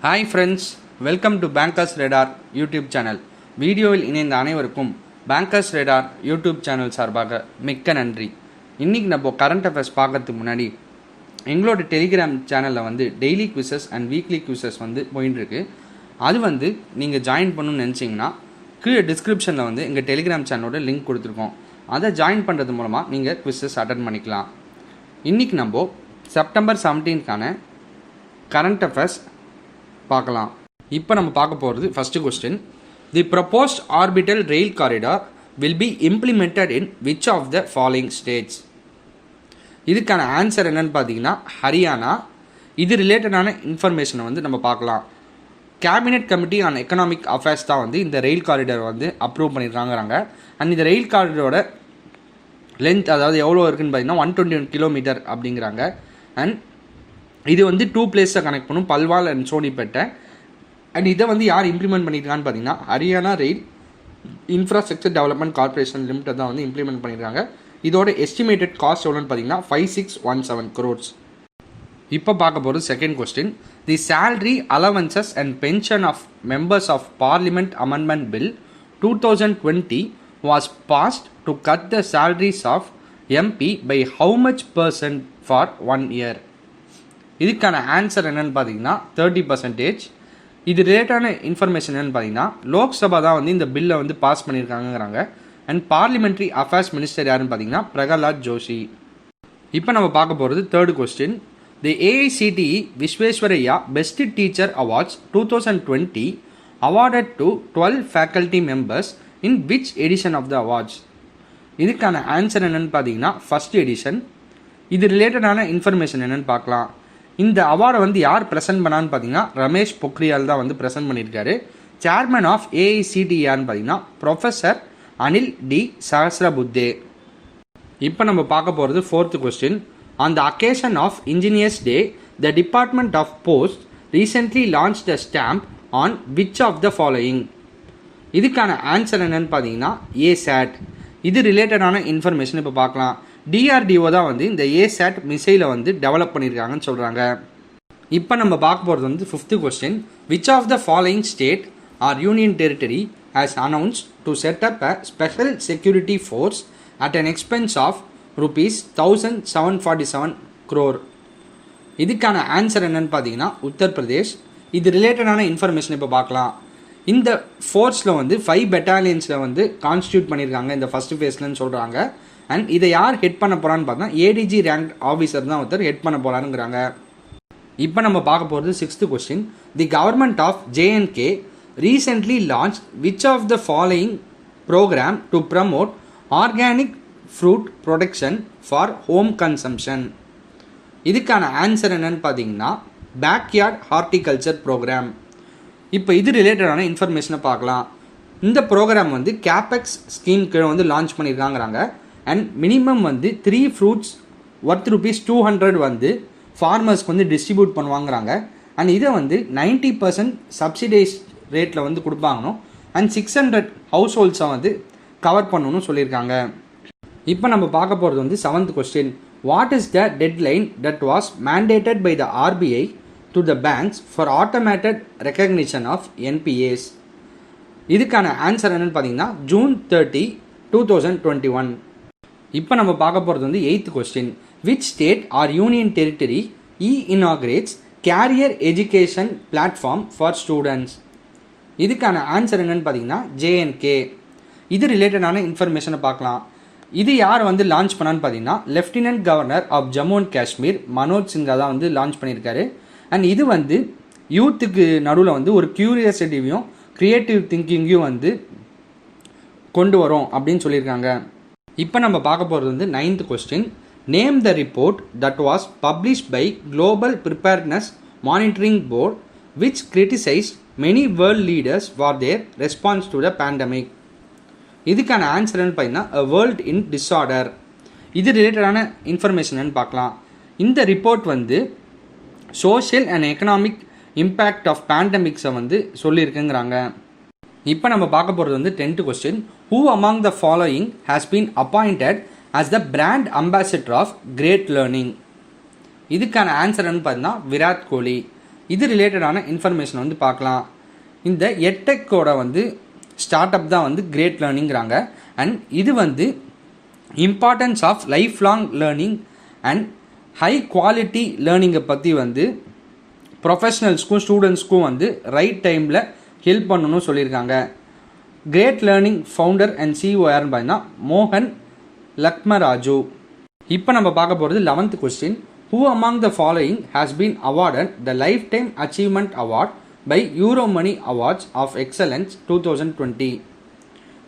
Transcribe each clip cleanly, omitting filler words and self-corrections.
Hi friends, welcome to bankers radar YouTube channel. வீடியோவில் இணைந்த அனைவருக்கும் பேங்கர்ஸ் ரேடார் யூடியூப் சேனல் சார்பாக மிக்க நன்றி. இன்றைக்கி நம்ம கரண்ட் அஃபேர்ஸ் பார்க்கறதுக்கு முன்னாடி எங்களோட டெலிகிராம் சேனலில் daily quizzes and weekly quizzes போயின்ட்டுருக்கு. அது நீங்கள் ஜாயின் பண்ணணும்னு நினச்சிங்கன்னா கீழே டிஸ்கிரிப்ஷனில் எங்கள் டெலிகிராம் சேனலோட லிங்க் கொடுத்துருக்கோம். அதை ஜாயின் பண்ணுறது மூலமாக நீங்கள் குவிசஸ் அட்டன் பண்ணிக்கலாம். இன்றைக்கி நம்ம செப்டம்பர் 17க்கான கரண்ட் அஃபேர்ஸ் பார்க்கலாம். இப்போ நம்ம பார்க்க போகிறது first question. The proposed orbital rail corridor will be implemented in which of the following states? இதுக்கான ஆன்சர் என்னன்னு பார்த்தீங்கன்னா ஹரியானா. இது ரிலேட்டடான இன்ஃபர்மேஷனை நம்ம பார்க்கலாம். Cabinet committee on economic affairs தான் இந்த ரெயில் காரிடார் அப்ரூவ் பண்ணியிருக்காங்கிறாங்க. அண்ட் இந்த ரெயில் காரிடரோட லென்த் அதாவது எவ்வளோ இருக்குன்னு பார்த்தீங்கன்னா 121 கிலோமீட்டர் அப்படிங்கிறாங்க. அண்ட் இது 2 பிளேஸை கனெக்ட் பண்ணும், பல்வால் அண்ட் சோனிப்பேட்டை. அண்ட் இதை யார் இம்ப்ளிமெண்ட் பண்ணியிருக்கான்னு பார்த்தீங்கன்னா Haryana rail infrastructure development corporation limited தான் இம்ப்ளிமெண்ட் பண்ணியிருக்காங்க. இதோட எஸ்டிமேட்டட் காஸ்ட் எவ்வளோன்னு பார்த்தீங்கன்னா 5617 crores. இப்போ பார்க்க போகிறது second question. The salary allowances and pension of members of parliament amendment bill 2020 was passed to cut the salaries of MP by how much % for 1 year? இதுக்கான answer என்னென்னு பார்த்தீங்கன்னா 30%. இது ரிலேட்டான இன்ஃபர்மேஷன் என்னென்னு பார்த்தீங்கன்னா லோக்சபா தான் இந்த பில்லை பாஸ் பண்ணியிருக்காங்கிறாங்க. அண்ட் பார்லிமெண்ட்ரி அஃபேர்ஸ் மினிஸ்டர் யாருன்னு பார்த்தீங்கன்னா பிரகலாத் ஜோஷி. இப்போ நம்ம பார்க்க போகிறது third question. The AICTE Visvesvaraya best teacher awards 2020 awarded to 12 faculty members in which edition of the awards? இதுக்கான ஆன்சர் என்னென்னு பார்த்தீங்கன்னா ஃபஸ்ட் எடிஷன். இது ரிலேட்டடான இன்ஃபர்மேஷன் என்னென்னு பார்க்கலாம். இந்த அவார்டை யார் ப்ரெசென்ட் பண்ணான்னு பார்த்தீங்கன்னா ரமேஷ் பொக்ரியால் தான் ப்ரெசென்ட் பண்ணியிருக்காரு. சேர்மன் ஆஃப் AICTE யாருன்னு பார்த்தீங்கன்னா ப்ரொஃபஸர் அனில் டி சஹஸ்ரபுத்தே. இப்போ நம்ம பார்க்க போகிறது fourth question. On the occasion of engineers day the department of post recently launch the stamp on which of the following? இதுக்கான ஆன்சர் என்னன்னு பார்த்தீங்கன்னா ASAT. இது ரிலேட்டடான இன்ஃபர்மேஷன் இப்போ பார்க்கலாம். DRDO தான் இந்த ASAT மிசைலை டெவலப் பண்ணியிருக்காங்கன்னு சொல்கிறாங்க. இப்போ நம்ம பார்க்க போகிறது fifth question. Which of the following state or union territory has announced to set up a special security force at an expense of ₹1747 crore? இதுக்கான ஆன்சர் என்னன்னு பார்த்தீங்கன்னா உத்தரப்பிரதேஷ். இது ரிலேட்டடான இன்ஃபர்மேஷன் இப்போ பார்க்கலாம். இந்த ஃபோர்ஸில் 5 பெட்டாலியன்ஸில் கான்ஸ்டியூட் பண்ணியிருக்காங்க இந்த ஃபஸ்ட் ஃபேஸ்லன்னு சொல்கிறாங்க. அண்ட் இதை யார் ஹெட் பண்ண போகிறான்னு பார்த்தா ADG ரேங்க் ஆஃபீஸர் தான் ஹெட் பண்ண போகிறாருங்கிறாங்க. இப்போ நம்ம பார்க்க போகிறது sixth question. The government of JNK recently launch which of the following program to promote organic fruit production for home consumption? இதுக்கான ஆன்சர் என்னன்னு பார்த்தீங்கன்னா பேக்யார்ட் ஹார்டிகல்ச்சர் ப்ரோக்ராம். இப்போ இது ரிலேட்டடான இன்ஃபர்மேஷனை பார்க்கலாம். இந்த ப்ரோக்ராம் கேபெக்ஸ் ஸ்கீம் கீழே லான்ச் பண்ணியிருக்காங்கிறாங்க. அண்ட் மினிமம் 3 ஃப்ரூட்ஸ் ஒர்த் ₹200 ஃபார்மர்ஸ்க்கு டிஸ்ட்ரிபியூட் பண்ணுவாங்கிறாங்க. அண்ட் இதை 90% சப்சிடைஸ் ரேட்டில் கொடுப்பாங்கணும். அண்ட் 600 ஹவுஸ் ஹோல்ட்ஸை கவர் பண்ணணும்னு சொல்லியிருக்காங்க. இப்போ நம்ம பார்க்க போகிறது seventh question. What is the deadline that was mandated by the RBI to the banks for automated recognition of NPAs? இதுக்கான ஆன்சர் என்னன்னு பார்த்தீங்கன்னா June 30, 2021. இப்போ நம்ம பார்க்க போகிறது eighth question. Which state or union territory inaugurates career education platform for students? இதுக்கான answer என்னன்னு பார்த்தீங்கன்னா JNK. இது ரிலேட்டடான இன்ஃபர்மேஷனை பார்க்கலாம். இது யார் லான்ச் பண்ணான்னு பார்த்தீங்கன்னா lieutenant governor of Jammu and Kashmir Manoj Sinha தான் லான்ச் பண்ணியிருக்காரு. அண்ட் இது யூத்துக்கு நடுவில் ஒரு க்யூரியாசிட்டியும் க்ரியேட்டிவ் திங்கிங்கையும் கொண்டு வரும் அப்படின்னு சொல்லியிருக்காங்க. இப்போ நம்ம பார்க்க போகிறது ninth question. Name the report that was published by global preparedness monitoring board which criticise many world leaders for their response to the pandemic? இதுக்கான ஆன்சர்னு பார்த்தீங்கன்னா அ வேர்ல்ட் இன் டிஸார்டர். இது ரிலேட்டடான இன்ஃபர்மேஷன் பார்க்கலாம். இந்த report social and economic impact of பேண்டமிக்ஸை சொல்லியிருக்குங்கிறாங்க. இப்போ நம்ம பார்க்க போகிறது 10th question. Who among the following has been appointed as the brand ambassador of Great Learning? இதுக்கான ஆன்சர்னு பார்த்தீங்கன்னா விராட் கோலி. இது ரிலேட்டடான இன்ஃபர்மேஷன் வந்து பார்க்கலாம். இந்த எட்டெக்கோட வந்து ஸ்டார்ட் அப் தான் வந்து கிரேட் லேர்னிங்கிறாங்க. அண்ட் இது வந்து importance of lifelong learning and high quality லேர்னிங்கை பற்றி வந்து ப்ரொஃபஷ்னல்ஸ்க்கும் ஸ்டூடெண்ட்ஸ்க்கும் வந்து ரைட் டைமில் ஹெல்ப் பண்ணணும்னு சொல்லியிருக்காங்க. Great learning founder and CEO யாருன்னு பார்த்தீங்கன்னா மோகன் லக்மராஜு. இப்போ நம்ம பார்க்க போகிறது 11th question. Who among the following has been awarded the Lifetime Achievement Award by Euromoney Awards of Excellence 2020?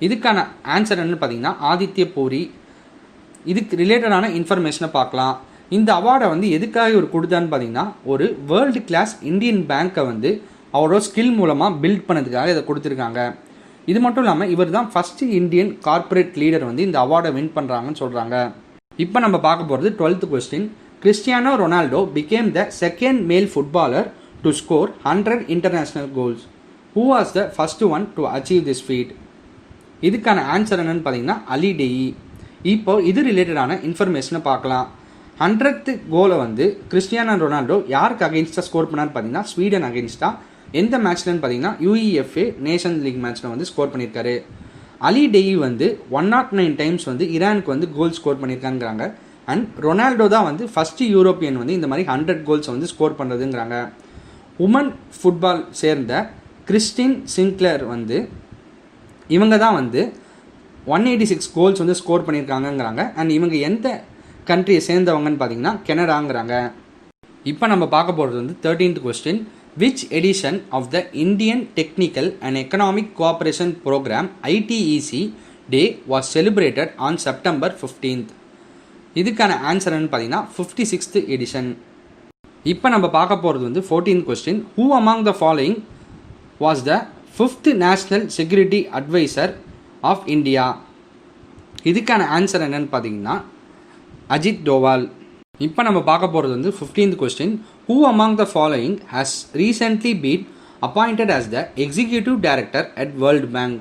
இதுக்கான ஆன்சர் என்னன்னு பார்த்தீங்கன்னா ஆதித்ய பூரி. இதுக்கு ரிலேட்டடான இன்ஃபர்மேஷனை பார்க்கலாம். இந்த அவார்டை வந்து எதுக்காக இவர் கொடுத்தான்னு பார்த்தீங்கன்னா ஒரு வேர்ல்டு கிளாஸ் இந்தியன் பேங்க்கை வந்து அவரோட ஸ்கில் மூலமாக பில்ட் பண்ணதுக்காக இதை கொடுத்துருக்காங்க. இது மட்டும் இல்லாமல் இவர் தான் ஃபஸ்ட்டு இந்தியன் கார்ப்பரேட் லீடர் வந்து இந்த அவார்டை வின் பண்ணுறாங்கன்னு சொல்கிறாங்க. இப்போ நம்ம பார்க்க போகிறது 12th question. Cristiano Ronaldo became the second male footballer to score 100 international goals. Who was the first one to achieve this feat? இதுக்கான ஆன்சர் என்னன்னு பார்த்தீங்கன்னா அலி டெயி. இப்போ இது ரிலேட்டடான இன்ஃபர்மேஷனை பார்க்கலாம். 100th கோலை வந்து கிறிஸ்டியானோ ரொனால்டோ யாருக்கு அகெயின்ஸ்டாக ஸ்கோர் பண்ணார்னு பார்த்தீங்கன்னா ஸ்வீடன் அகெயின்ஸ்டாக. எந்த மேட்ச்லன்னு பார்த்தீங்கன்னா UEFA நேஷன் லீக் மேட்ச்சில் வந்து ஸ்கோர் பண்ணியிருக்காரு. அலி டெயி வந்து 109 டைம்ஸ் வந்து ஈரானுக்கு வந்து கோல் ஸ்கோர் பண்ணியிருக்காங்கிறாங்க. அண்ட் ரொனால்டோ தான் வந்து ஃபஸ்ட்டு யூரோப்பியன் வந்து இந்த மாதிரி 100 கோல்ஸ் வந்து ஸ்கோர் பண்ணுறதுங்கிறாங்க. உமன் ஃபுட்பால் சேர்ந்த கிறிஸ்டின் சிங்க்ளர் வந்து இவங்க தான் வந்து 186 கோல்ஸ் வந்து ஸ்கோர் பண்ணியிருக்காங்கங்கிறாங்க. அண்ட் இவங்க எந்த கண்ட்ரியை சேர்ந்தவங்கன்னு பார்த்தீங்கன்னா கனடாங்கிறாங்க. இப்போ நம்ம பார்க்க போகிறது வந்து 13th question. Which edition of the Indian Technical and Economic Cooperation Program ITEC Day was celebrated on September 15th? இதுக்கான ஆன்சர் என்னன்னு பார்த்தீங்கன்னா 56th எடிஷன். இப்போ நம்ம பார்க்க போகிறது வந்து 14th question. Who among the following was the 5th National Security Advisor of India? இதுக்கான answer என்னன்னு பார்த்தீங்கன்னா அஜித் டோவால். இப்போ நம்ம பார்க்க போகிறது வந்து 15th question. Who among the following has recently been appointed as the Executive Director at World Bank?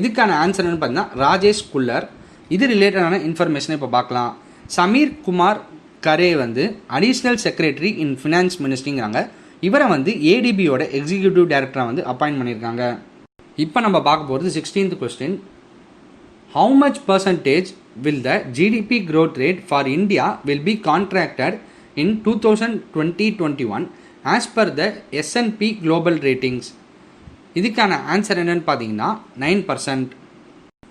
இதுக்கான answer என்னன்னு பார்த்தீங்கன்னா ராஜேஷ் குல்லர். இது ரிலேட்டடான இன்ஃபர்மேஷனை இப்போ பார்க்கலாம். சமீர் குமார் கரே வந்து அடிஷ்னல் செக்ரட்டரி இன் ஃபினான்ஸ் மினிஸ்ட்ரிங்கிறாங்க. இவரை வந்து ஏடிபியோட எக்ஸிக்யூட்டிவ் டைரக்டராக வந்து அப்பாயிண்ட் பண்ணியிருக்காங்க. இப்போ நம்ம பார்க்க போகிறது 16th question. How much percentage will the GDP growth rate for India will be contracted in 2020-21 as per the S&P global ratings? இதுக்கான ஆன்சர் என்னன்னு பார்த்தீங்கன்னா 9%.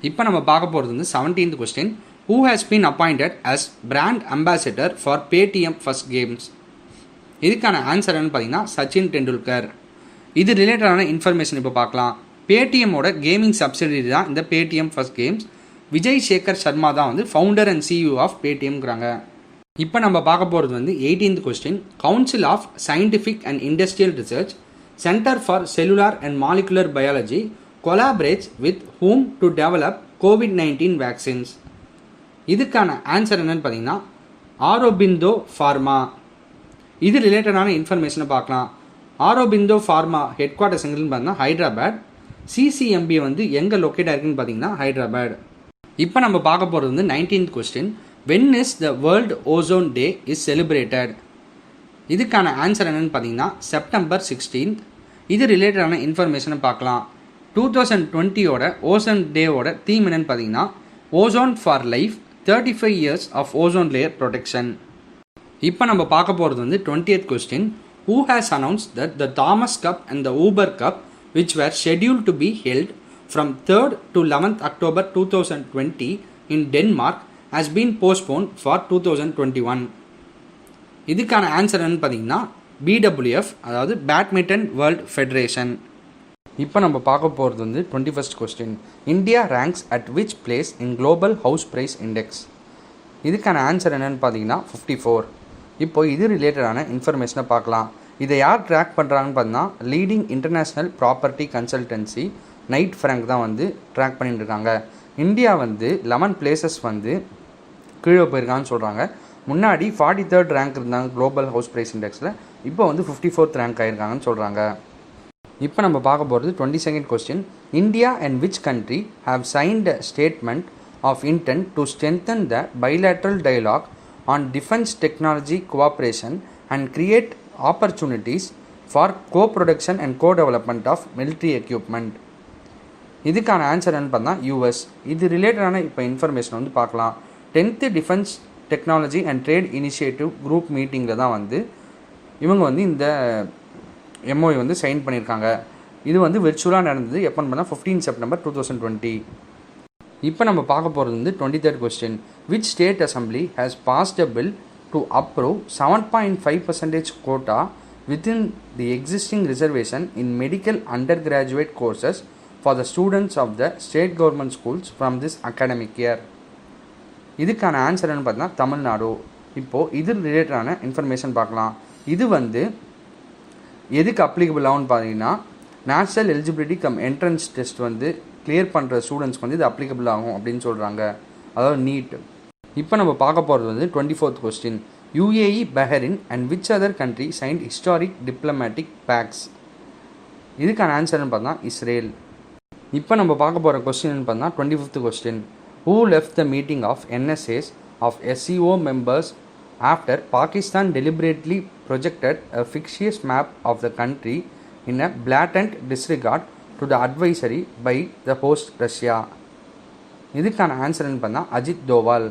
இப்போ நம்ம பார்க்க போகிறது வந்து 17th question. Who has been appointed as brand ambassador for Paytm First Games? இதுக்கான answer என்னன்னு பார்த்தீங்கன்னா சச்சின் டெண்டுல்கர். இது ரிலேட்டடான இன்ஃபர்மேஷன் இப்போ பார்க்கலாம். பேடிஎம்மோட கேமிங் சப்சிடரி தான் இந்த Paytm first games. Vijay Shekhar Sharma தான் வந்து ஃபவுண்டர் அண்ட் சிஇஓ ஆஃப் பேடிஎம்ங்கிறாங்க. இப்போ நம்ம பார்க்க போகிறது வந்து 18th question. Council of scientific and industrial research centre for cellular and molecular biology collaborates with whom to develop COVID-19 vaccines? இதுக்கான ஆன்சர் என்னன்னு பார்த்தீங்கன்னா ஆரோபிந்தோ ஃபார்மா. இது ரிலேட்டடான இன்ஃபர்மேஷனை பார்க்கலாம். ஆரோபிந்தோ ஃபார்மா ஹெட் குவார்ட்டர்ஸ் எங்கன்னு பார்த்தீங்கன்னா ஹைதராபாத். சிசிஎம்பி வந்து எங்கே லொக்கேட் ஆயிருக்குன்னு பார்த்தீங்கன்னா ஹைதராபாத். இப்போ நம்ம பார்க்க போகிறது வந்து 19th question. When is the World Ozone Day is celebrated? இதுக்கான ஆன்சர் என்னன்னு பார்த்தீங்கன்னா செப்டம்பர் 16th. இது ரிலேட்டடான இன்ஃபர்மேஷனை பார்க்கலாம். 2020ஓட ஓசோன் டேவோட தீம் என்னன்னு பார்த்தீங்கன்னா ozone for life 35 years of ozone layer protection. இப்போ நம்ம பார்க்க போகிறது வந்து 20th question. Who has announced that the Thomas Cup and the Uber Cup which were scheduled to be held from 3rd to 11th October 2020 in Denmark has been postponed for 2021? இதுக்கான answer என்னன்னு பார்த்தீங்கன்னா BWF, அதாவது badminton world federation. இப்போ நம்ம பார்க்க போகிறது வந்து 21st question. India ranks at which place in global house price index? இதுக்கான ஆன்சர் என்னென்னு பார்த்தீங்கன்னா 54. இப்போ இது ரிலேட்டடான இன்ஃபர்மேஷனை பார்க்கலாம். இதை யார் ட்ராக் பண்ணுறாங்கன்னு பார்த்தீங்கன்னா leading international property consultancy Knight Frank தான் வந்து ட்ராக் பண்ணிட்டு இருக்காங்க. இந்தியா வந்து 11 பிளேசஸ் வந்து கீழே போயிருக்காங்கன்னு சொல்கிறாங்க. முன்னாடி 43rd ரேங்க் இருந்தாங்க குளோபல் ஹவுஸ் ப்ரைஸ் இண்டெக்ஸில். இப்போ வந்து 54th ரேங்க் ஆகிருக்காங்கன்னு சொல்கிறாங்க. இப்போ நம்ம பார்க்க போகிறது 22nd question. India and which country have signed a statement of intent to strengthen the bilateral dialogue on defence technology cooperation and create opportunities for co-production and co-development of military equipment. இதுக்கான answer என்னன்னு பார்த்தா US. இது ரிலேட்டடான இப்போ information வந்து பார்க்கலாம். 10th defence technology and trade initiative group மீட்டிங்கில் தான் வந்து இவங்க வந்து இந்த எம்ஓஐ வந்து சைன் பண்ணியிருக்காங்க. இது வந்து விர்ச்சுவலாக நடந்தது எப்போன்னு பார்த்தா 15 செப்டம்பர் 2020. இப்போ நம்ம பார்க்க போகிறது வந்து 23rd question. Which state assembly has passed a bill to approve 7.5% quota within the existing reservation in medical undergraduate courses for the students of the state government schools from this academic year. இதுக்கான answer என்ன பார்த்தீங்கன்னா தமிழ்நாடு. இப்போது இது ரிலேட்டடான information பார்க்கலாம். இது வந்து எதுக்கு அப்ளிகபிள் ஆகும்னு பார்த்தீங்கன்னா national eligibility come entrance test வந்து கிளியர் பண்ணுற ஸ்டூடெண்ட்ஸ்க்கு வந்து இது அப்ளிகபிள் ஆகும் அப்படின்னு சொல்கிறாங்க, அதாவது நீட். இப்போ நம்ம பார்க்க போகிறது வந்து 24th question. UAE, Bahrain and which other country signed historic diplomatic pacts? இதுக்கான ஆன்சர்னு பார்த்தா இஸ்ரேல். இப்போ நம்ம பார்க்க போகிற கொஸ்டின் பார்த்தா 25th question. Who left the meeting of NSAs of SCO members after Pakistan deliberately projected a fictitious map of the country in a blatant disregard to the advisory by the host Russia? இதுக்கான ஆன்சர்னு பார்த்தா அஜித் தோவால்.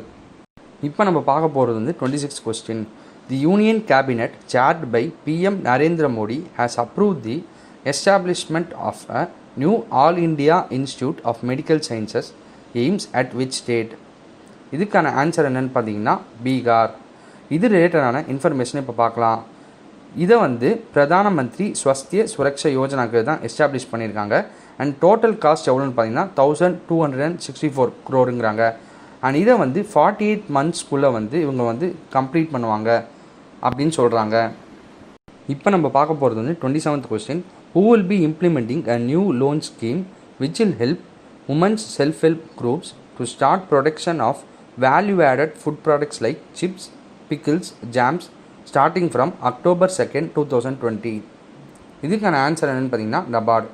இப்போ நம்ம பார்க்க போகிறது வந்து 26th question. The union cabinet chaired by PM Narendra Modi has approved the establishment of a new all India institute of medical sciences AIIMS at which state? இதுக்கான answer என்னென்னு பார்த்தீங்கன்னா பீகார். இது ரிலேட்டடான இன்ஃபர்மேஷன் இப்போ பார்க்கலாம். இதை வந்து பிரதான மந்திரி ஸ்வஸ்திய சுரக்ஷா யோஜனாக்கு தான் எஸ்டாப்ளிஷ் பண்ணியிருக்காங்க. அண்ட் டோட்டல் காஸ்ட் எவ்வளோன்னு பார்த்தீங்கன்னா 1264 crore. அண்ட் இதை வந்து 48 monthsக்குள்ளே வந்து இவங்க வந்து கம்ப்ளீட் பண்ணுவாங்க அப்படின்னு சொல்கிறாங்க. இப்போ நம்ம பார்க்க போகிறது வந்து 27th question. Who will be implementing a new loan scheme which will help women's self-help groups to start production of value-added food products like chips, pickles, jams starting from October 2nd, 2020? இதுக்கான answer என்னென்னு பார்த்தீங்கன்னா நபார்ட்.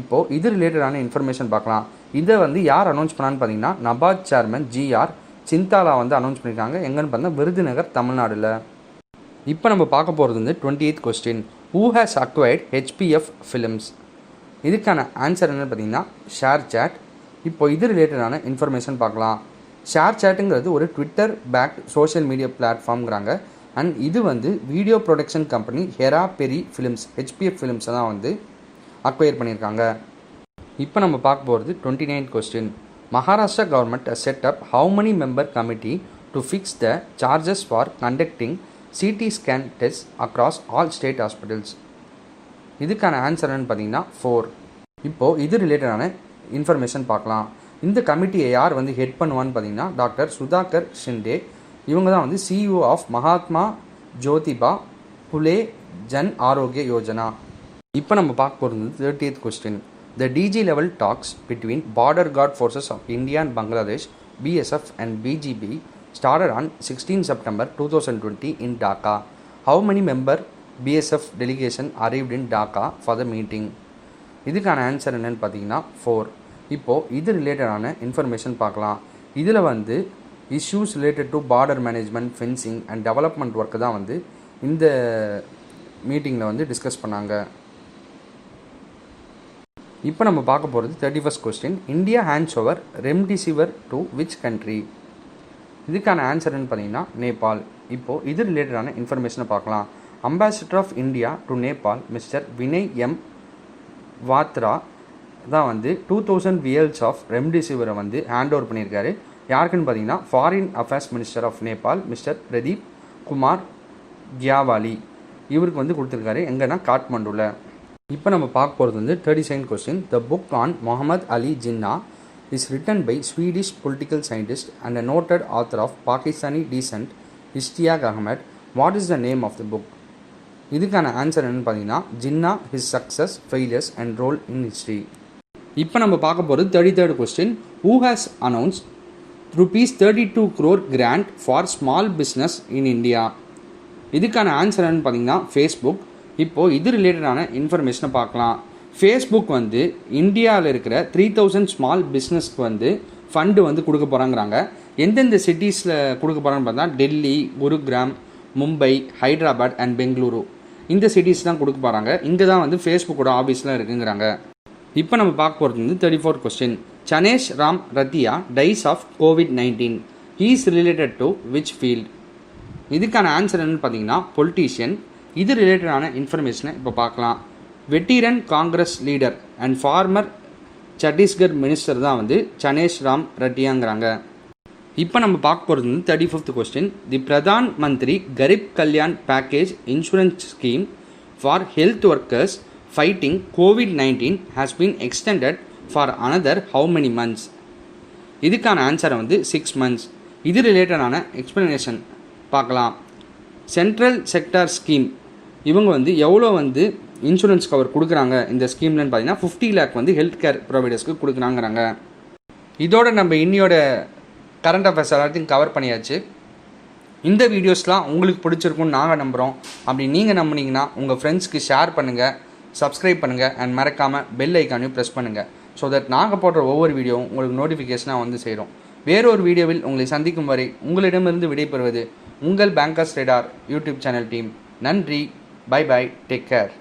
இப்போது இது ரிலேட்டடான information பார்க்கலாம். இதை வந்து யார் அனௌன்ஸ் பண்ணான்னு பார்த்தீங்கன்னா நபார்ட் சேர்மன் GR சிந்தாலா வந்து அனௌன்ஸ் பண்ணியிருக்காங்க. எங்கன்னு பார்த்தீங்கன்னா விருதுநகர், தமிழ்நாடுல. இப்போ நம்ம பார்க்க போகிறது வந்து 28th question. Who has acquired HPF Films? இதுக்கான ஆன்சர் என்னென்னு பார்த்தீங்கன்னா ஷேர் சேட். இப்போ இது ரிலேட்டடான இன்ஃபர்மேஷன் பார்க்கலாம். ஷேர் சேட்டுங்கிறது ஒரு ட்விட்டர் பேக்ட் சோஷியல் மீடியா பிளாட்ஃபார்ம்ங்கிறாங்க. அண்ட் இது வந்து video production company Hera Pheri films HPF ஃபிலிம்ஸை தான் வந்து அக்வயர் பண்ணியிருக்காங்க. இப்போ நம்ம பார்க்க போகிறது 29th கொஸ்டின். Maharashtra government set up how many member committee to fix the charges for conducting CT scan tests across all state hospitals? இதுக்கான ஆன்சர் என்னன்னு பார்த்தீங்கன்னா 4. இப்போது இது ரிலேட்டடான இன்ஃபர்மேஷன் பார்க்கலாம். இந்த கமிட்டியை யார் வந்து ஹெட் பண்ணுவான்னு பார்த்தீங்கன்னா டாக்டர் சுதாகர் ஷிண்டே. இவங்க தான் வந்து CEO ஆஃப் மகாத்மா ஜோதிபா புலே ஜன் ஆரோக்கிய யோஜனா. இப்போ நம்ம பார்க்க போகிறது 30th question. The DG level talks between Border Guard Forces of India and Bangladesh, BSF and BGB started on 16 September 2020 in Dhaka. How many member BSF delegation arrived in Dhaka for the meeting? இதுக்கான answer என்னென்னு பார்த்தீங்கன்னா 4. இப்போது இது ரிலேட்டடான information பார்க்கலாம். இதில் வந்து issues related to border management, fencing and development work தான் வந்து இந்த மீட்டிங்கில் வந்து டிஸ்கஸ் பண்ணாங்க. இப்போ நம்ம பார்க்க போகிறது 31st question. India hands over remdesivir to which country? இதுக்கான ஆன்சர்னு பார்த்தீங்கன்னா நேபாள். இப்போது இது ரிலேட்டடான இன்ஃபர்மேஷனை பார்க்கலாம். Ambassador of India to Nepal mister Vinay M. Kwatra தான் வந்து 2000 vials ஆஃப் ரெம்டெசிவிரை வந்து ஹேண்ட் ஓவர் பண்ணியிருக்காரு. யாருக்குன்னு பார்த்தீங்கன்னா foreign affairs minister of Nepal mister Pradeep Kumar Gyawali. இவருக்கு வந்து கொடுத்துருக்காரு. எங்கன்னா காட்மண்டுவில். இப்போ நம்ம பார்க்க போகிறது வந்து 32nd question. The book on Muhammad Ali Jinnah is written by Swedish political scientist and a noted author of Pakistani descent Ishtiaq Ahmed. What is the name of the book? இதுக்கான ஆன்சர் என்னென்னு பார்த்தீங்கன்னா Jinnah, his success, failures and role in history. இப்போ நம்ம பார்க்க போகிறது 33rd question. Who has announced ₹32 crore grant for small business in India? இதுக்கான answer என்னென்னு பார்த்தீங்கன்னா ஃபேஸ்புக். இப்போது இது ரிலேட்டடான இன்ஃபர்மேஷனை பார்க்கலாம். ஃபேஸ்புக் வந்து இந்தியாவில் இருக்கிற 3000 ஸ்மால் பிஸ்னஸ்க்கு வந்து ஃபண்டு வந்து கொடுக்க போகிறாங்கிறாங்க. எந்தெந்த சிட்டிஸில் கொடுக்க போகிறான்னு பார்த்தா டெல்லி, குருகிராம், மும்பை, ஹைதராபாத் அண்ட் பெங்களூரு. இந்த சிட்டிஸ் தான் கொடுக்க போகிறாங்க. இங்கே தான் வந்து ஃபேஸ்புக்கோட ஆஃபீஸ்லாம் இருக்குங்கிறாங்க. இப்போ நம்ம பார்க்க போகிறது வந்து 34th question. Chanesh Ram Rathiya dies of COVID-19. He is related to which field? இதுக்கான ஆன்சர் என்னன்னு பார்த்தீங்கன்னா பொலிட்டீஷியன். இது ரிலேட்டடான இன்ஃபர்மேஷனை இப்போ பார்க்கலாம். Veteran Congress leader and former Chhattisgarh minister தான் வந்து சனேஷ் ராம் ரெட்டியாங்கிறாங்க. இப்போ நம்ம பார்க்க போகிறது வந்து 35th question. The Pradhan Mantri Garib Kalyan package insurance scheme for health workers fighting COVID-19 has been extended for another how many months? இதுக்கான ஆன்சரை வந்து 6 months. இது ரிலேட்டடான எக்ஸ்பிளனேஷன் பார்க்கலாம். சென்ட்ரல் செக்டார் ஸ்கீம் இவங்க வந்து எவ்வளோ வந்து இன்சூரன்ஸ் கவர் கொடுக்குறாங்க இந்த ஸ்கீம்லன்னு பார்த்தீங்கன்னா 50 lakh வந்து ஹெல்த் கேர் ப்ரொவைடர்ஸ்க்கு கொடுக்குறாங்கிறாங்க. இதோட நம்ம இன்னியோட கரண்ட் அஃபேர்ஸ் எல்லாத்தையும் கவர் பண்ணியாச்சு. இந்த வீடியோஸ்லாம் உங்களுக்கு பிடிச்சிருக்குன்னு நாங்கள் நம்புகிறோம். அப்படி நீங்கள் நம்புனீங்கன்னா உங்கள் ஃப்ரெண்ட்ஸ்க்கு ஷேர் பண்ணுங்கள், சப்ஸ்கிரைப் பண்ணுங்கள் அண்ட் மறக்காமல் பெல் ஐக்கானையும் ப்ரெஸ் பண்ணுங்கள். ஸோ தட் நாங்கள் போடுற ஒவ்வொரு வீடியோவும் உங்களுக்கு நோட்டிஃபிகேஷனாக வந்து சேரும். வேறொரு வீடியோவில் உங்களை சந்திக்கும் வரை உங்களிடமிருந்து விடைபெறுவது உங்கள் bankers radar YouTube channel team. நன்றி. Bye bye. Take care.